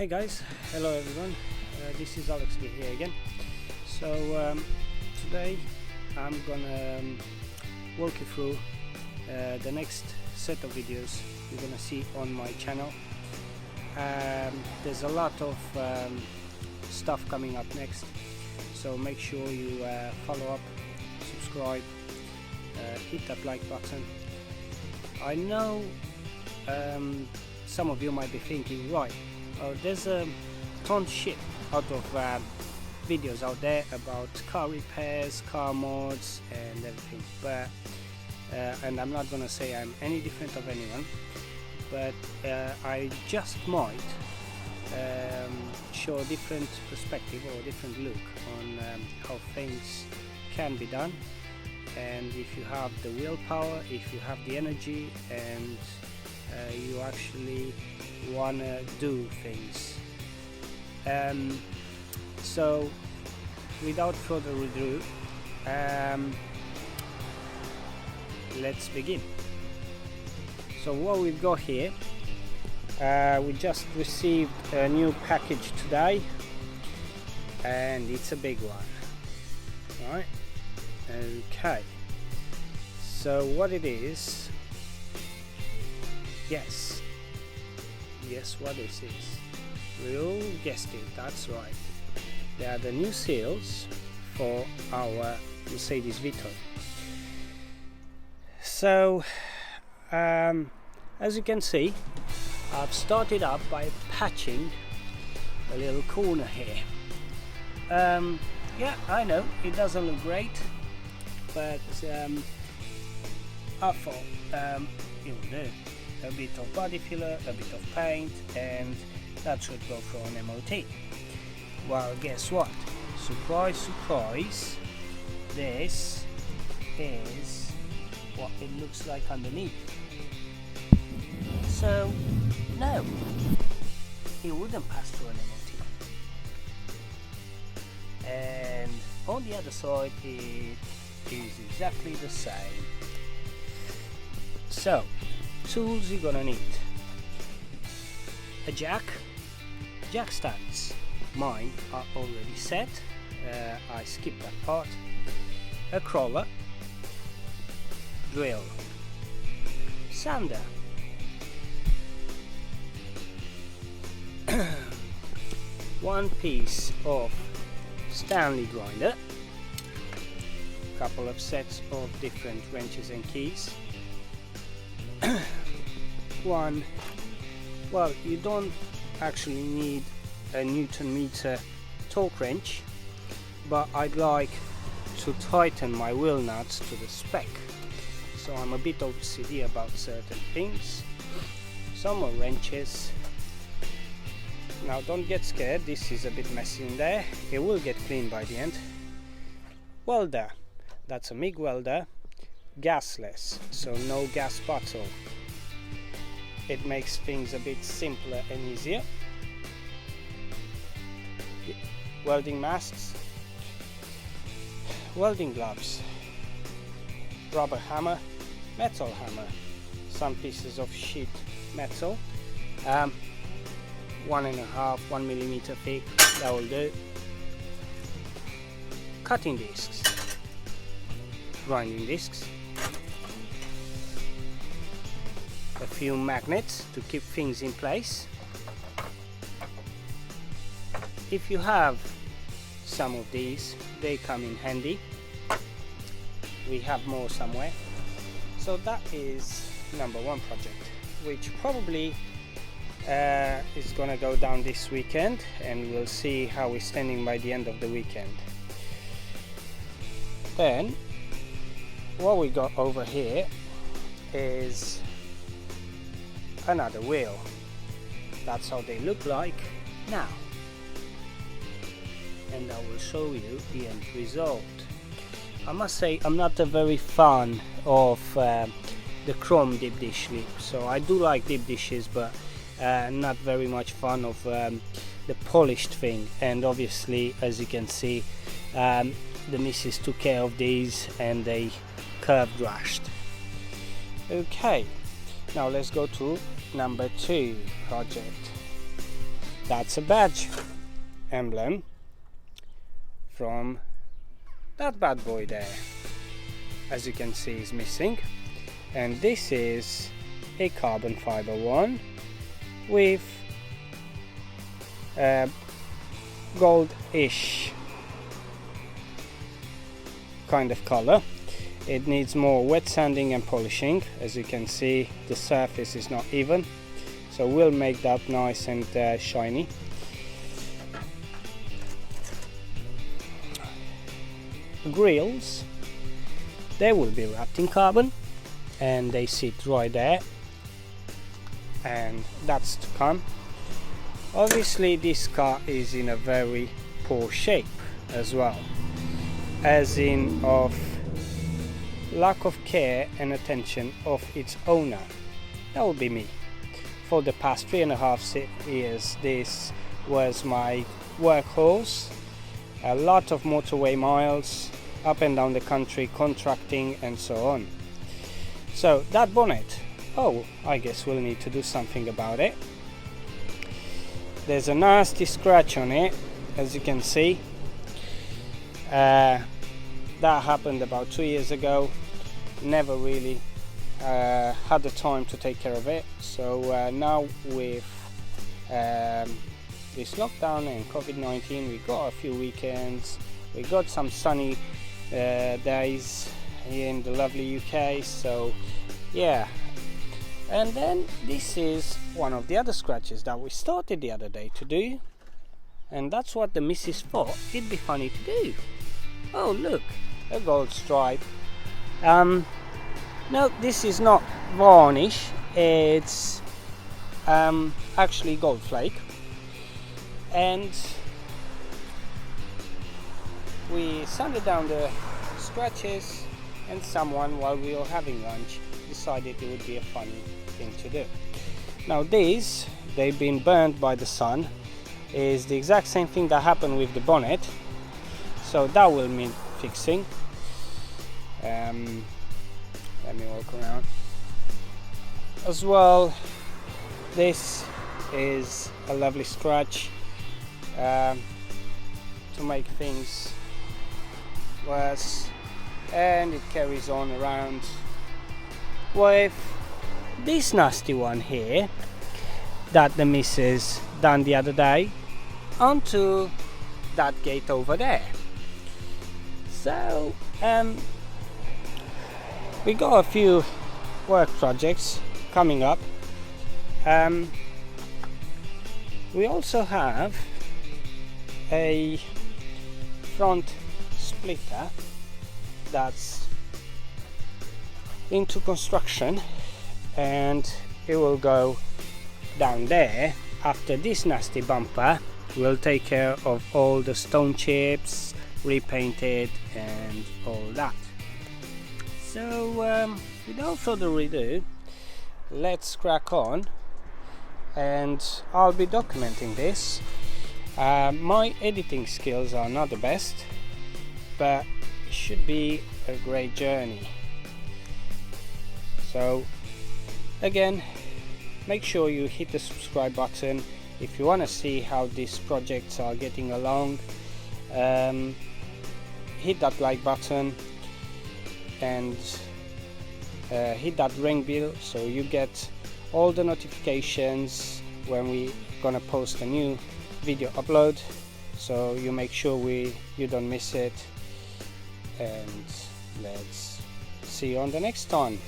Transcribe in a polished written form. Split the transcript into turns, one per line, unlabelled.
Hey guys, hello everyone, this is Alex Lee here again. So today I'm gonna walk you through the next set of videos you're gonna see on my channel. There's a lot of stuff coming up next, so make sure you follow up, subscribe, hit that like button. I know some of you might be thinking, right, there's a ton of shit out of videos out there about car repairs, car mods and everything, but and I'm not gonna say I'm any different of anyone, but I just might show a different perspective or a different look on how things can be done, and if you have the willpower, if you have the energy, and you actually wanna do things. So without further ado, let's begin. So what we've got here, we just received a new package today, and it's a big one. Right, okay, so what it is, guess what this is. You guessed it, that's right. They are the new seals for our Mercedes Vito. So as you can see, I've started up by patching a little corner here. Yeah, I know it doesn't look great, but I thought it will do. A bit of body filler, a bit of paint, and that should go for an MOT. Well, guess what? Surprise, surprise, this is what it looks like underneath. So no, it wouldn't pass through an MOT. And on the other side it is exactly the same. So tools you're gonna need: a jack stands. Mine are already set, I skipped that part. A crawler, drill, sander, one piece of Stanley grinder, couple of sets of different wrenches and keys, well, you don't actually need a Newton meter torque wrench, but I'd like to tighten my wheel nuts to the spec, so I'm a bit OCD about certain things. Some more wrenches. Now don't get scared, this is a bit messy in there, it will get clean by the end. Welder, that's a MIG welder, gasless, so no gas bottle. It makes things a bit simpler and easier. Welding masks, welding gloves, rubber hammer, metal hammer, some pieces of sheet metal, 1.5 millimeter thick, that will do. Cutting discs, grinding discs, a few magnets to keep things in place. If you have some of these, they come in handy. We have more somewhere. So that is number one project, which probably is gonna go down this weekend, and we'll see how we're standing by the end of the weekend. Then what we got over here is another wheel. That's how they look like now, and I will show you the end result. I must say I'm not a very fan of the chrome deep dish lip, so I do like deep dishes, but not very much fan of the polished thing. And obviously, as you can see, the missus took care of these and they curved brushed. Okay, now let's go to number 2 project. that's a badge emblem from that bad boy there. As you can see, is missing. And this is a carbon fiber one with goldish kind of color. It needs more wet sanding and polishing. As you can see, the surface is not even, so we'll make that nice and shiny. Grills, they will be wrapped in carbon and they sit right there, and that's to come. Obviously this car is in a very poor shape as well, as in of lack of care and attention of its owner. That would be me. For the past 3.5 years this was my workhorse. A lot of motorway miles up and down the country, contracting and so on. So that bonnet, oh, I guess we'll need to do something about it. There's a nasty scratch on it, as you can see. That happened about 2 years ago. Never really had the time to take care of it. So now with this lockdown and COVID-19, we got a few weekends, we got some sunny days here in the lovely UK, so yeah. And then this is one of the other scratches that we started the other day to do, and that's what the missus thought it'd be funny to do. Oh look, a gold stripe. No, this is not varnish, it's actually gold flake. And we sanded down the scratches, and someone, while we were having lunch, decided it would be a funny thing to do. Now these, they've been burned by the sun, is the exact same thing that happened with the bonnet, so that will need fixing. Let me walk around as well. This is a lovely scratch. To make things worse, and it carries on around with this nasty one here that the missus done the other day onto that gate over there. So we got a few work projects coming up. We also have a front splitter that's into construction, and it will go down there. After this nasty bumper, we'll take care of all the stone chips, repaint it and all that. So without further ado, let's crack on, and I'll be documenting this. My editing skills are not the best, but it should be a great journey. So again, make sure you hit the subscribe button if you want to see how these projects are getting along. Hit that like button and hit that ring bell so you get all the notifications when we gonna post a new video upload, so you make sure you don't miss it. And let's see you on the next time.